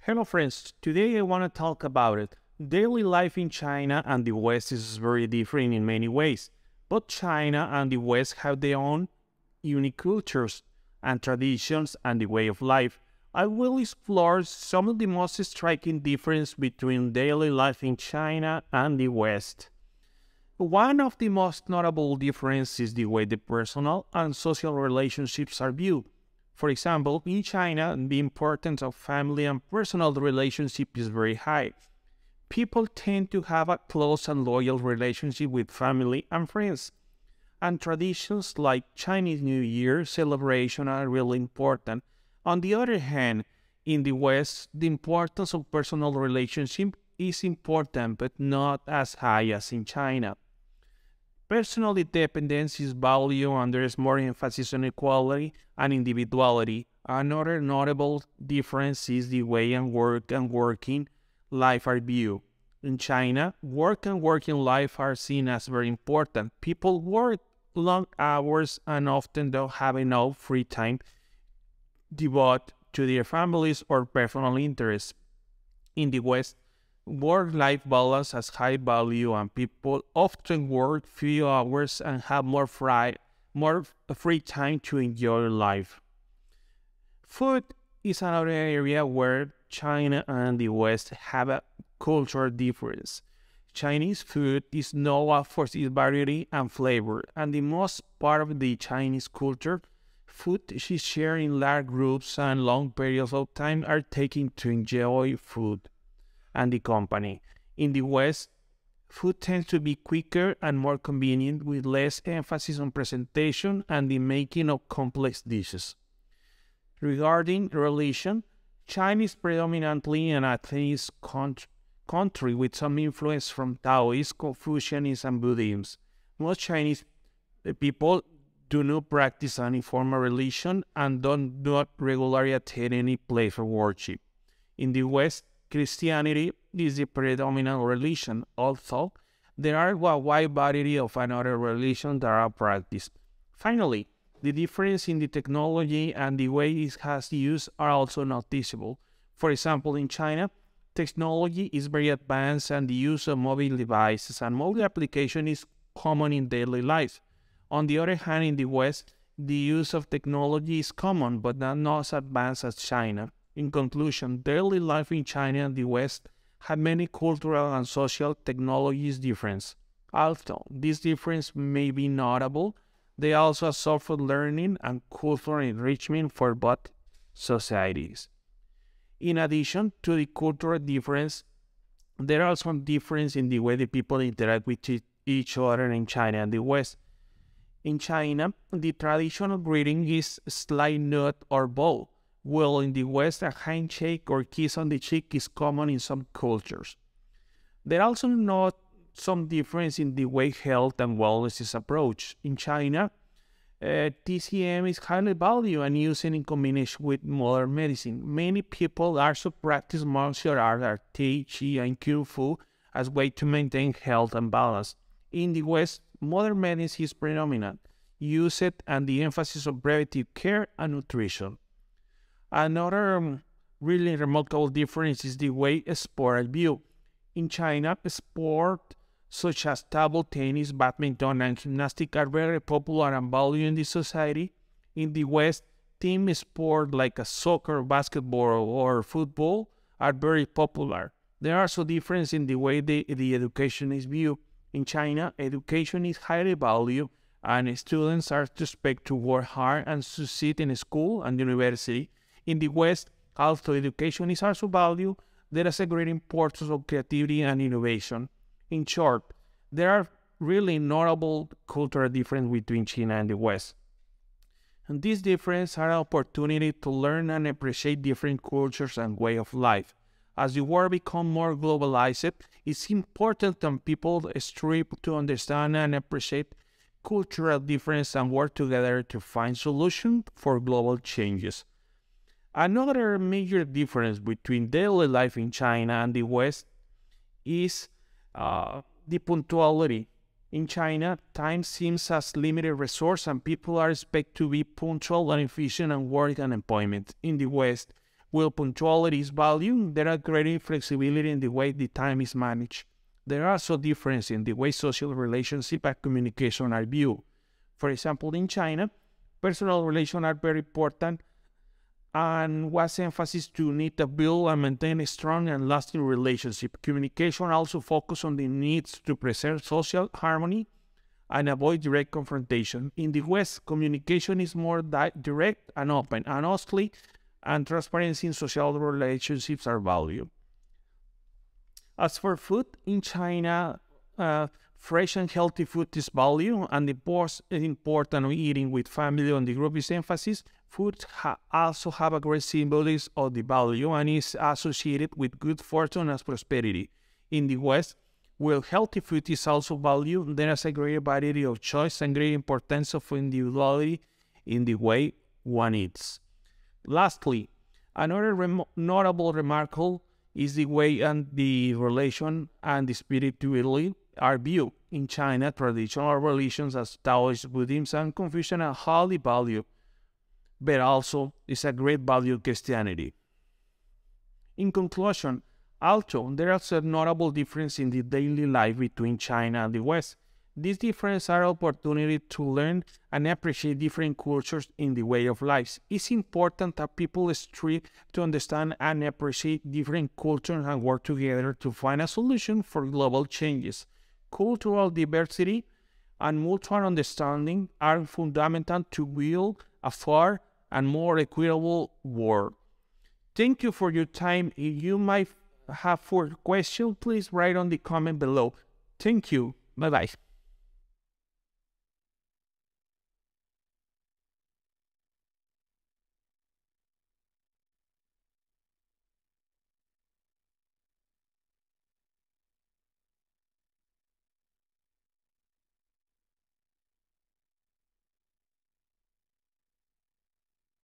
Hello friends, today I want to talk about it. Daily life in China and the West is very different in many ways. Both China and the West have their own unique cultures and traditions and the way of life. I will explore some of the most striking differences between daily life in China and the West. One of the most notable differences is the way the personal and social relationships are viewed. For example, in China, the importance of family and personal relationship is very high. People tend to have a close and loyal relationship with family and friends. And traditions like Chinese New Year celebration are really important. On the other hand, in the West, the importance of personal relationship is important but not as high as in China. Personal independence is valued and there is more emphasis on equality and individuality. Another notable difference is the way work and working life are viewed. In China, work and working life are seen as very important. People work long hours and often don't have enough free time devoted to their families or personal interests. In the West, work-life balance has high value and people often work few hours and have more free time to enjoy life. Food is another area where China and the West have a cultural difference. Chinese food is known for its variety and flavor, and the most part of the Chinese culture, food is shared in large groups and long periods of time are taken to enjoy food and the company. In the West, food tends to be quicker and more convenient with less emphasis on presentation and the making of complex dishes. Regarding religion, China is predominantly an atheist country with some influence from Taoism, Confucianism, and Buddhism. Most Chinese people do not practice any form of religion and do not regularly attend any place of worship. In the West, Christianity is the predominant religion, although there are a wide variety of another religions that are practiced. Finally, the difference in the technology and the way it has used are also noticeable. For example, in China, technology is very advanced and the use of mobile devices and mobile application is common in daily life. On the other hand, in the West, the use of technology is common but not as advanced as China. In conclusion, daily life in China and the West have many cultural and social technologies differences. Although this difference may be notable, they also suffer learning and cultural enrichment for both societies. In addition to the cultural difference, there are some differences in the way the people interact with each other in China and the West. In China, the traditional greeting is slight nod or bow, while in the West, a handshake or kiss on the cheek is common in some cultures. There are also not some difference in the way health and wellness is approached. In China, TCM is highly valued and used in combination with modern medicine. Many people also practice martial arts, like Tai Chi and Kung Fu, as a way to maintain health and balance. In the West, modern medicine is predominant, used and the emphasis on preventive care and nutrition. Another really remarkable difference is the way sport is viewed. In China, sports such as table tennis, badminton, and gymnastics are very popular and valued in the society. In the West, team sports like soccer, basketball, or football are very popular. There are also differences in the way the education is viewed. In China, education is highly valued and students are expected to work hard and succeed in school and university. In the West, although education is also valued, there is a great importance of creativity and innovation. In short, there are really notable cultural differences between China and the West. And these differences are an opportunity to learn and appreciate different cultures and way of life. As the world becomes more globalized, it's important that people strive to understand and appreciate cultural differences and work together to find solutions for global changes. Another major difference between daily life in China and the West is the punctuality. In China, time seems as limited resource and people are expected to be punctual and efficient at work and employment. In the West, While punctuality is valued, there are greater flexibility in the way the time is managed. There are also differences in the way social relationships and communication are viewed. For example, in China, personal relations are very important and was emphasis to need to build and maintain a strong and lasting relationship. Communication also focuses on the needs to preserve social harmony and avoid direct confrontation. In the West, communication is more direct and open, and honestly and transparency in social relationships are valued. As for food, in China, fresh and healthy food is valued, and the most important of eating with family on the group is emphasis. Food also have a great symbolism of the value and is associated with good fortune and prosperity. In the West, while healthy food is also valued, there is a great variety of choice and great importance of individuality in the way one eats. Lastly, another notable remarkable is the way and the relation and the spirituality are viewed. In China, traditional religions as Taoist, Buddhism, and Confucian are highly valued, but also is a great value Christianity. In conclusion, although there is a notable difference in the daily life between China and the West, these differences are opportunity to learn and appreciate different cultures in the way of life. It's important that people strive to understand and appreciate different cultures and work together to find a solution for global changes. Cultural diversity and mutual understanding are fundamental to build a fair and more equitable world. Thank you for your time. If you might have further questions, please write on the comment below. Thank you. Bye-bye.